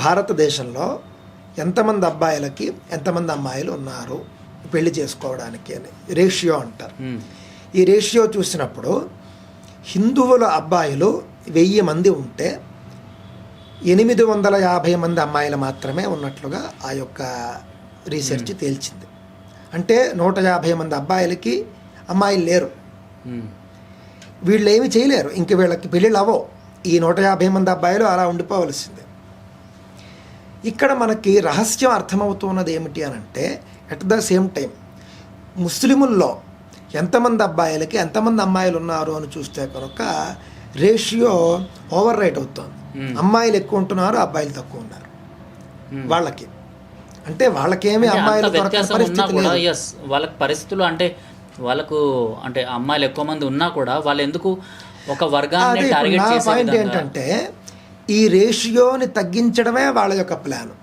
భారతదేశంలో ఎంతమంది అబ్బాయిలకి ఎంతమంది అమ్మాయిలు ఉన్నారు పెళ్లి చేసుకోవడానికి అని రేషియో అంటారు. ఈ రేషియో చూసినప్పుడు హిందువుల అబ్బాయిలు 1000 మంది ఉంటే 850 మంది అమ్మాయిలు మాత్రమే ఉన్నట్లుగా ఆ యొక్క రీసెర్చ్ తేల్చింది. అంటే 150 మంది అబ్బాయిలకి అమ్మాయిలు లేరు. వీళ్ళు ఏమి చేయలేరు, ఇంక వీళ్ళకి పెళ్ళిళ్ళు అవ్వవు. ఈ 150 మంది అబ్బాయిలు అలా ఉండిపోవలసిందే. ఇక్కడ మనకి రహస్యం అర్థమవుతున్నది ఏమిటి అని అంటే, ఎట్ ద సేమ్ టైం ముస్లిముల్లో ఎంతమంది అబ్బాయిలకి ఎంతమంది అమ్మాయిలు ఉన్నారు అని చూస్తే కనుక రేషియో ఓవర్ రైట్ అవుతుంది. అమ్మాయిలు ఎక్కువ ఉంటున్నారు, అబ్బాయిలు తక్కువ ఉన్నారు వాళ్ళకి. అంటే వాళ్ళకేమి అమ్మాయిలు పరిస్థితి లేదు. వాళ్ళకి పరిస్థితులు అంటే వాళ్ళకు అంటే అమ్మాయిలు ఎక్కువ మంది ఉన్నా కూడా వాళ్ళు ఎందుకు ఒక వర్గాన్ని టార్గెట్ చేసే పాయింట్ ఏంటంటే ఈ రేషియోని తగ్గించడమే వాళ్ళ యొక్క ప్లాన్.